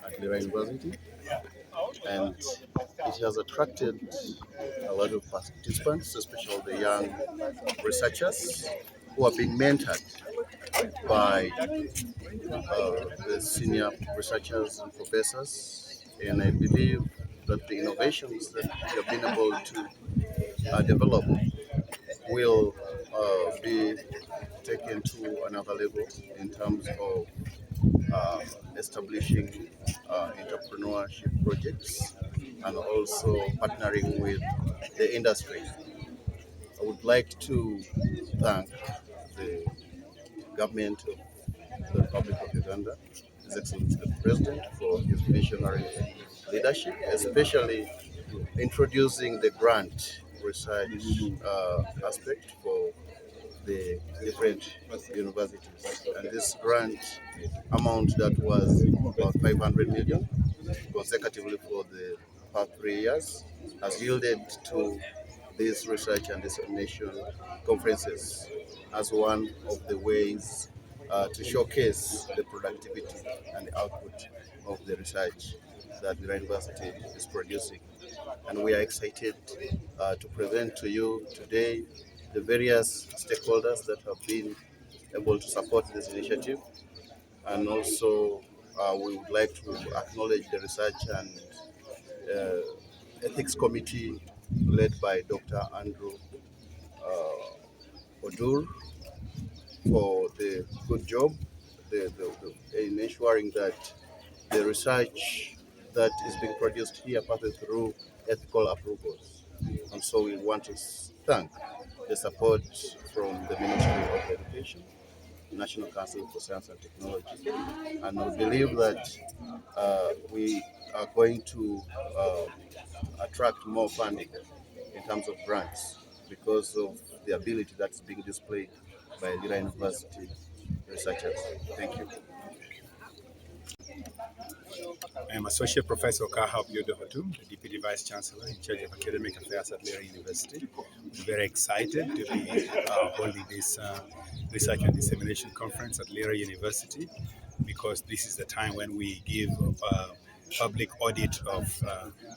At Lira University, and it has attracted a lot of participants, especially the young researchers who are being mentored by the senior researchers and professors. And I believe that the innovations that we have been able to develop will be taken to another level in terms of uh, establishing entrepreneurship projects and also partnering with the industry. I would like to thank the government of the Republic of Uganda, His Excellency the President, for his visionary leadership, especially introducing the grant research aspect for the different universities. And this grant amount that was about 500 million consecutively for the past 3 years has yielded to this research and dissemination conferences as one of the ways to showcase the productivity and the output of the research that the university is producing. And we are excited to present to you today the various stakeholders that have been able to support this initiative. And also, we would like to acknowledge the research and ethics committee led by Dr. Andrew Odur for the good job in ensuring that the research that is being produced here passes through ethical approvals. And so we want to thank the support from the Ministry of Education, National Council for Science and Technology, and we believe that we are going to uh, attract more funding in terms of grants because of the ability that's being displayed by Lira University researchers. Thank you. I am Associate Professor Kahab Yodohotum, the Deputy Vice Chancellor in charge of Academic Affairs at Lira University. We're very excited to be holding this Research and Dissemination Conference at Lira University because this is the time when we give public audit of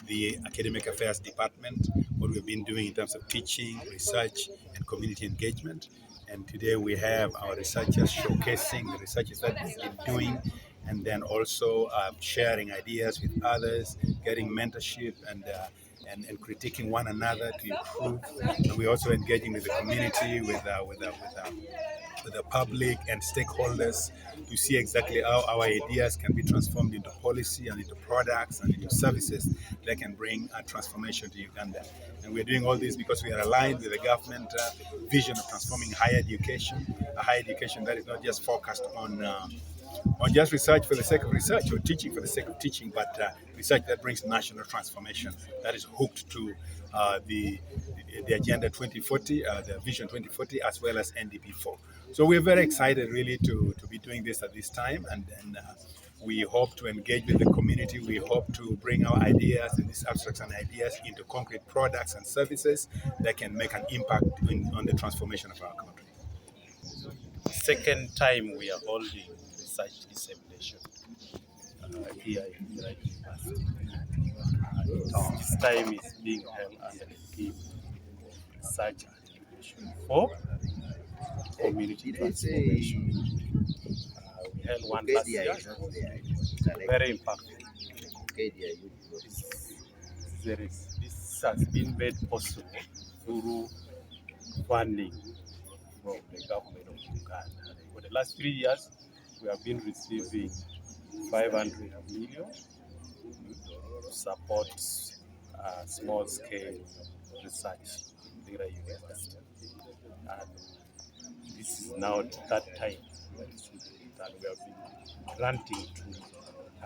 the Academic Affairs Department, what we've been doing in terms of teaching, research, and community engagement. And today we have our researchers showcasing the researches that we've been doing, and then also sharing ideas with others, getting mentorship and critiquing one another to improve. And we're also engaging with the community, with the public and stakeholders to see exactly how our ideas can be transformed into policy and into products and into services that can bring a transformation to Uganda. And we're doing all this because we are aligned with the government vision of transforming higher education, a higher education that is not just focused on just research for the sake of research or teaching for the sake of teaching, but research that brings national transformation, that is hooked to the Agenda 2040, the Vision 2040, as well as NDP4. So we're very excited really to be doing this at this time, and we hope to engage with the community. We hope to bring our ideas and these abstracts and ideas into concrete products and services that can make an impact on the transformation of our country. Second time we are holding research dissemination here in Lira University. This time is being held under the theme Research and Education for Community Transformation. We held one last year, very impactful. This has been made possible through funding from the government of Uganda. For the last 3 years, we have been receiving 500 million to support small-scale research in Lira University. And this is now that time we are receiving it, and we have been granting to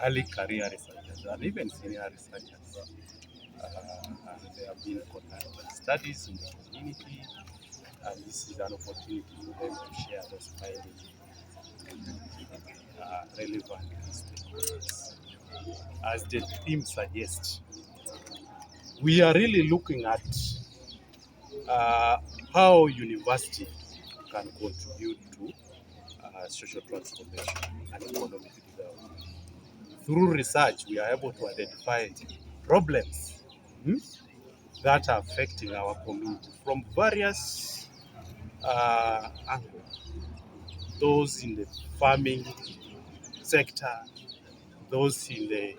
early career researchers and even senior researchers. And they have been conducting studies in the community, and this is an opportunity for them to share those findings with relevant stakeholders. As the theme suggests, we are really looking at how university can contribute to social transformation and economic development. Through research, we are able to identify problems that are affecting our community from various angles. Those in the farming sector, those in the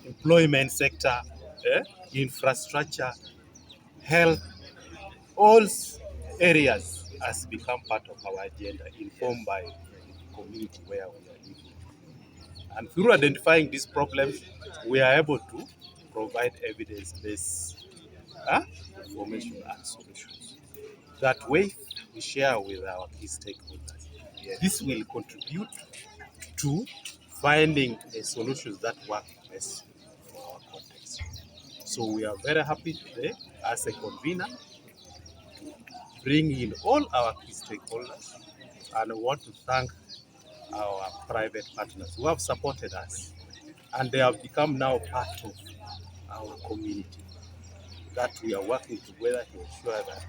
employment sector, infrastructure, health, all areas has become part of our agenda, informed by the community where we are living. And through identifying these problems, we are able to provide evidence-based information and solutions. That way, we share with our key stakeholders. This will contribute to finding a solutions that work best for our context. So we are very happy today as a convener bring in all our key stakeholders, and I want to thank our private partners who have supported us, and they have become now part of our community, that we are working together to ensure that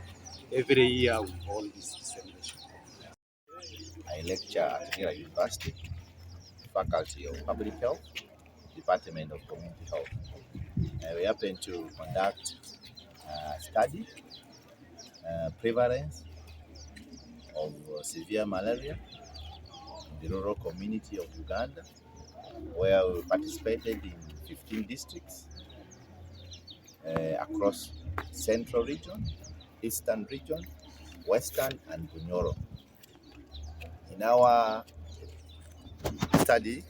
every year we hold this dissemination. I lecture at Lira University, Faculty of Public Health, Department of Community Health. We happen to conduct a study, prevalence of severe malaria in the rural community of Uganda, where we participated in 15 districts across Central Region, Eastern Region, Western, and Bunyoro. In our study,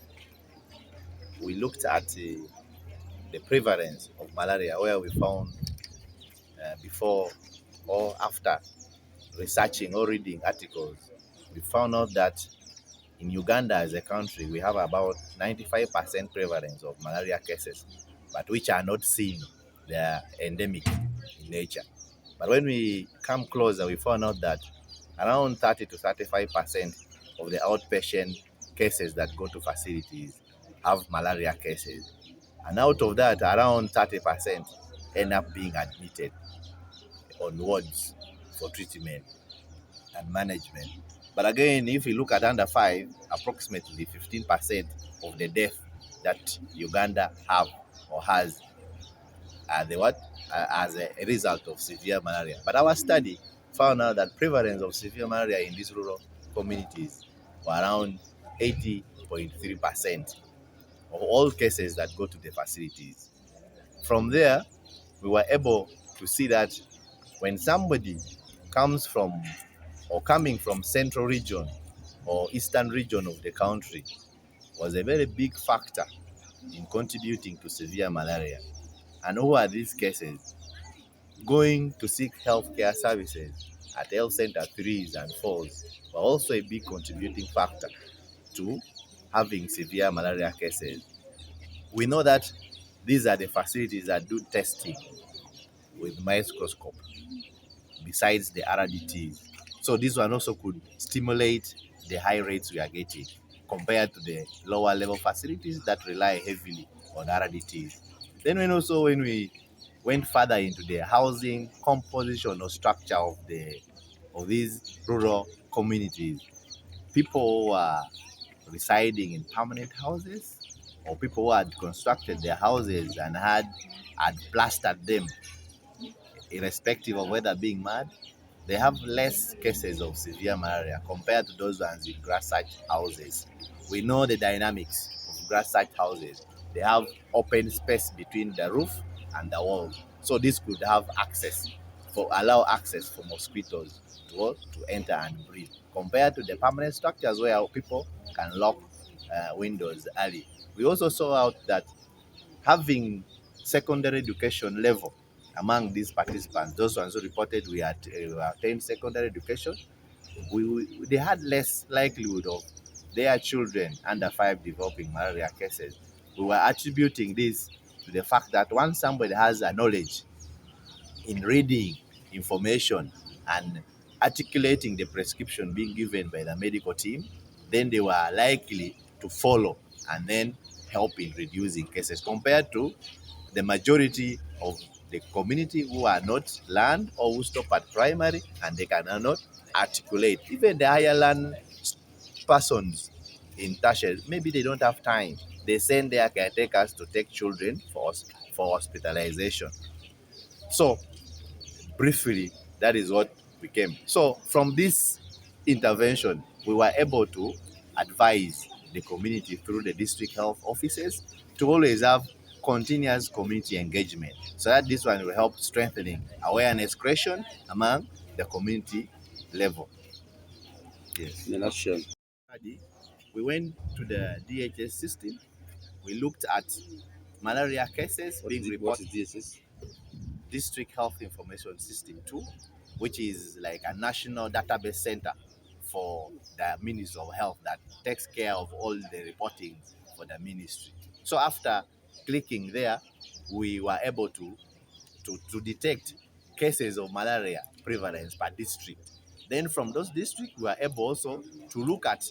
we looked at the prevalence of malaria, where we found before or after researching or reading articles, we found out that in Uganda as a country, we have about 95% prevalence of malaria cases, but which are not seen. They are endemic in nature. But when we come closer, we found out that around 30 to 35% of the outpatient cases that go to facilities have malaria cases. And out of that, around 30% end up being admitted on wards for treatment and management. But again, if we look at under 5, approximately 15% of the death that Uganda have or has are the what? As a result of severe malaria. But our study found out that prevalence of severe malaria in these rural communities were around 80.3% of all cases that go to the facilities. From there, we were able to see that when somebody comes from or coming from central region or eastern region of the country was a very big factor in contributing to severe malaria. And who are these cases? Going to seek healthcare services at health center 3s and 4s were also a big contributing factor to having severe malaria cases. We know that these are the facilities that do testing with microscope besides the RDTs. So this one also could stimulate the high rates we are getting compared to the lower level facilities that rely heavily on RDTs. Then when we went further into the housing composition or structure of these rural communities, people who are residing in permanent houses or people who had constructed their houses and had plastered them irrespective of whether being mud, they have less cases of severe malaria compared to those ones in grass thatched houses. We know the dynamics of grass thatched houses. They have open space between the roof and the walls. So this could have allow access for mosquitoes to enter and breed, compared to the permanent structures where people can lock windows early. We also saw out that having secondary education level among these participants, those ones who reported we attained secondary education, they had less likelihood of their children under 5 developing malaria cases. We were attributing this to the fact that once somebody has a knowledge in reading information and articulating the prescription being given by the medical team, then they were likely to follow and then help in reducing cases compared to the majority of the community who are not learned or who stop at primary and they cannot articulate. Even the higher learned persons in tertiary, maybe they don't have time. They send their caretakers to take children for hospitalization. So briefly, that is what became. So from this intervention, we were able to advise the community through the district health offices to always have continuous community engagement, so that this one will help strengthening awareness creation among the community level. Yes. In a nutshell. We went to the DHS system. We looked at malaria cases being What reported. is DSS? District Health Information System 2, which is like a national database center for the Ministry of Health that takes care of all the reporting for the ministry. So after clicking there, we were able to detect cases of malaria prevalence per district. Then from those districts, we were able also to look at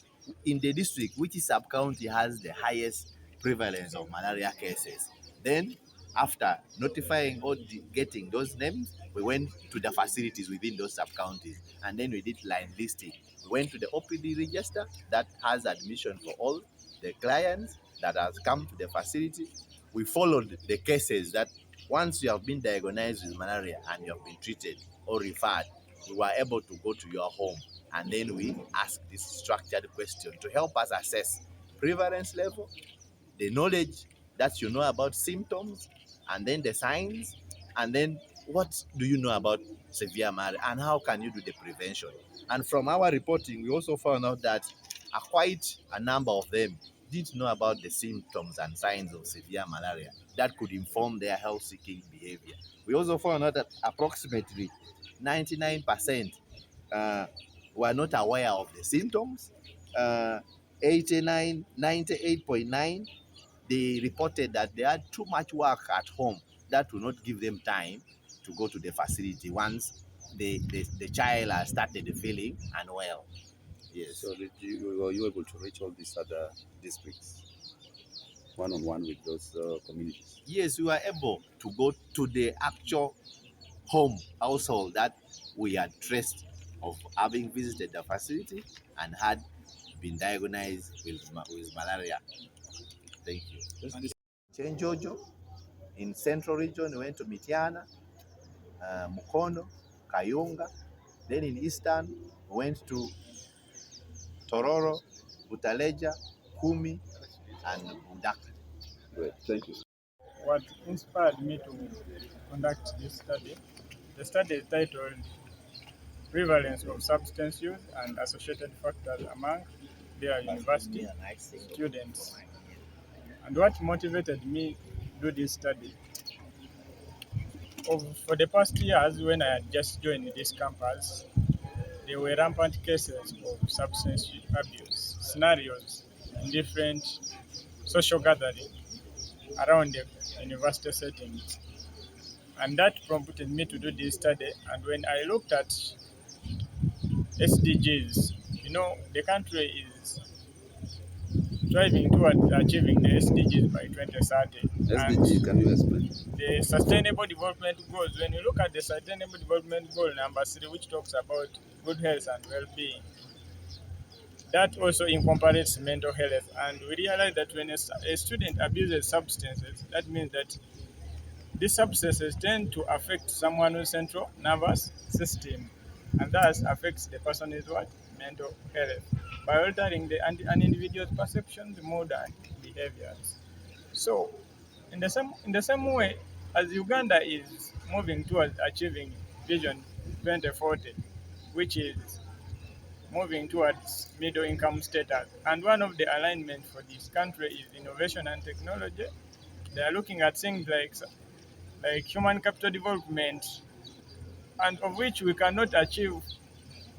in the district which sub-county has the highest prevalence of malaria cases. Then after notifying or getting those names, we went to the facilities within those sub-counties, and then we did line listing. We went to the OPD register that has admission for all the clients that has come to the facility. We followed the cases that once you have been diagnosed with malaria and you have been treated or referred, we were able to go to your home, and then we ask this structured question to help us assess prevalence level, the knowledge that you know about symptoms, and then the signs, and then what do you know about severe malaria and how can you do the prevention. And from our reporting, we also found out that quite a number of them didn't know about the symptoms and signs of severe malaria that could inform their health seeking behavior. We also found out that approximately 99% were not aware of the symptoms. 98.9, they reported that they had too much work at home that will not give them time to go to the facility once the child has started feeling unwell. Yes. So were you able to reach all these other districts one-on-one with those communities? Yes, we were able to go to the actual home household that we had traced of having visited the facility and had been diagnosed with malaria. Thank you. Chenjojo. In Central Region, we went to Mitiana, Mukono, Kayunga. Then in Eastern, we went to Tororo, Butaleja, Kumi, and Bundaka. Great, thank you. What inspired me to conduct this study? The study is titled Prevalence of Substance Use and Associated Factors Among Lira University Students. And what motivated me to do this study? For the past years, when I had just joined this campus, there were rampant cases of substance abuse scenarios in different social gatherings around the university settings. And that prompted me to do this study. And when I looked at SDGs, the country is striving towards achieving the SDGs by 2030. SDG, can you explain? The Sustainable Development Goals, when you look at the Sustainable Development Goal number 3, which talks about good health and well-being, that also incorporates mental health. And we realize that when a student abuses substances, that means that these substances tend to affect someone's central nervous system, and thus affects the person's mental health by altering an individual's perceptions, mood, and behaviors. So, in the same way, as Uganda is moving towards achieving Vision 2040, which is moving towards middle income status, and one of the alignments for this country is innovation and technology. They are looking at things like human capital development, and of which we cannot achieve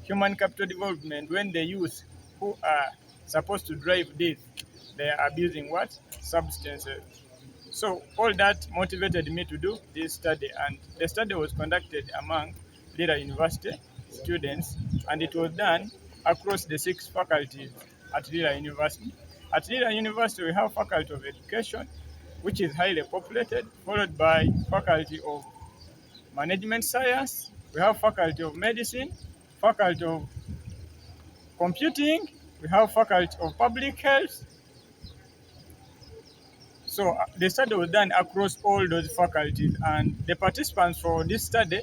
human capital development when the youth who are supposed to drive this, they are abusing what? Substances. So all that motivated me to do this study, and the study was conducted among Lira University students, and it was done across the 6 faculties at Lira University. At Lira University, we have Faculty of Education, which is highly populated, followed by Faculty of Management Science. We have Faculty of Medicine, faculty of computing, we have faculty of public health. So the study was done across all those faculties, and the participants for this study,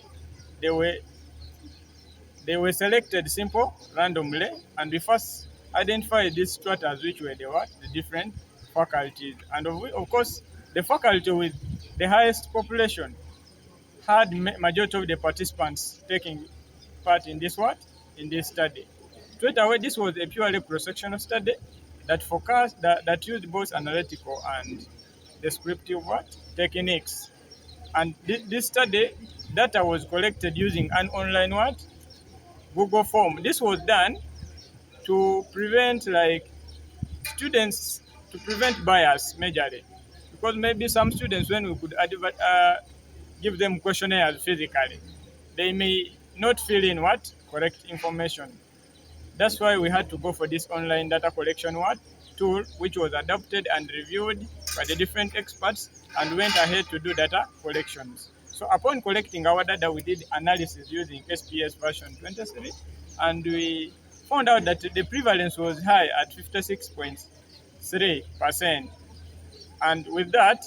they were selected simple randomly, and we first identified these stratas, which were the different faculties, and of course the faculty with the highest population had majority of the participants taking part in this study. Straight away, this was a purely cross-sectional study that focused that used both analytical and descriptive techniques. And this study data was collected using an online Google form. This was done to prevent students to prevent bias majorly, because maybe some students, when we could give them questionnaires physically, they may not fill in correct information. That's why we had to go for this online data collection tool, which was adopted and reviewed by the different experts and went ahead to do data collections. So upon collecting our data, we did analysis using SPS version 23, and we found out that the prevalence was high at 56.3%. And with that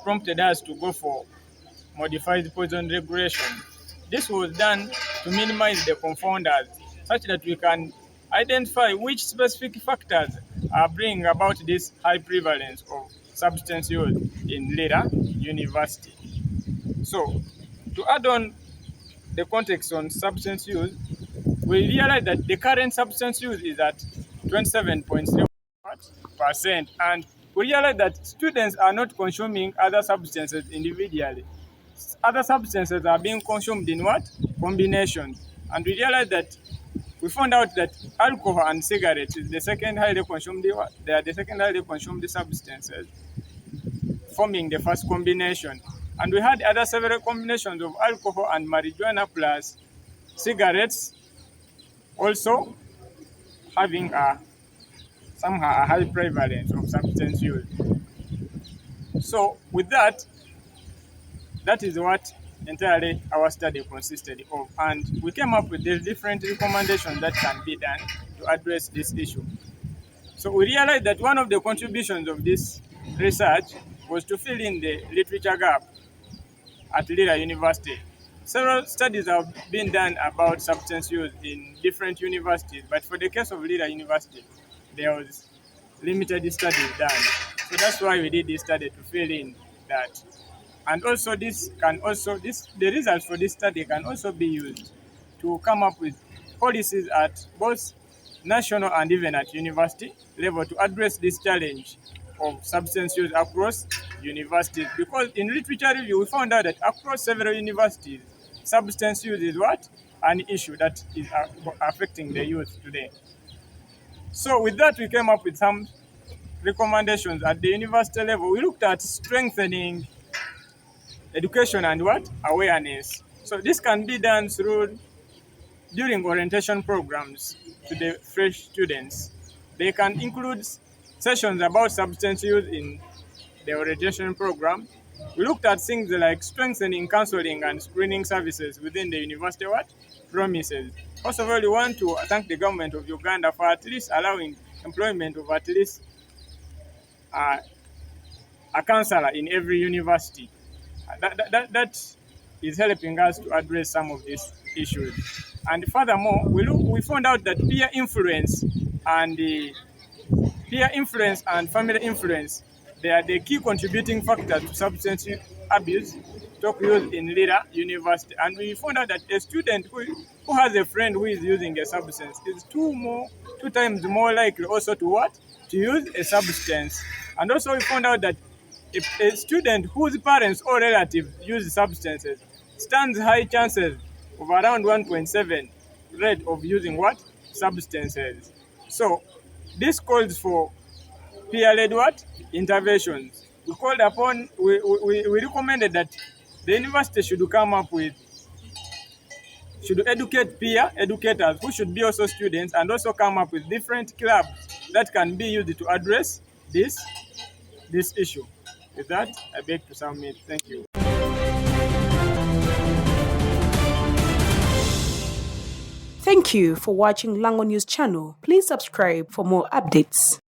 prompted us to go for modified poison regulation. This was done to minimize the confounders, such that we can identify which specific factors are bringing about this high prevalence of substance use in Lira University. So, to add on the context on substance use, we realize that the current substance use is at 27.3%, and we realize that students are not consuming other substances individually. Other substances are being consumed in combination, and we found out that alcohol and cigarettes is the second highly consumed. They are the second highly consumed substances, forming the first combination. And we had other several combinations of alcohol and marijuana plus cigarettes, also having somehow a high prevalence of substance use. So with that is what entirely our study consisted of, and we came up with the different recommendations that can be done to address this issue. So we realized that one of the contributions of this research was to fill in the literature gap at Lira University. Several studies have been done about substance use in different universities, but for the case of Lira University, there was limited studies done. So that's why we did this study, to fill in that. And also the results for this study can also be used to come up with policies at both national and even at university level to address this challenge of substance use across universities. Because in literature review, we found out that across several universities, substance use is an issue that is affecting the youth today. So with that, we came up with some recommendations at the university level. We looked at strengthening education and awareness. So this can be done during orientation programs to the fresh students. They can include sessions about substance use in the orientation program. We looked at things like strengthening counseling and screening services within the university premises. First of all, we want to thank the government of Uganda for at least allowing employment of at least a counselor in every university. That is helping us to address some of these issues. And furthermore, we found out that peer influence and family influence, they are the key contributing factors to substance abuse talk use in Lira University. And we found out that a student who has a friend who is using a substance is two times more likely also to use a substance. And also we found out that if a student whose parents or relatives use substances stands high chances of around 1.7 rate of using substances. So this calls for peer-led interventions. We recommended that the university should educate peer educators who should be also students, and also come up with different clubs that can be used to address this issue. With that, I beg to submit. Thank you. Thank you for watching Lango News channel. Please subscribe for more updates.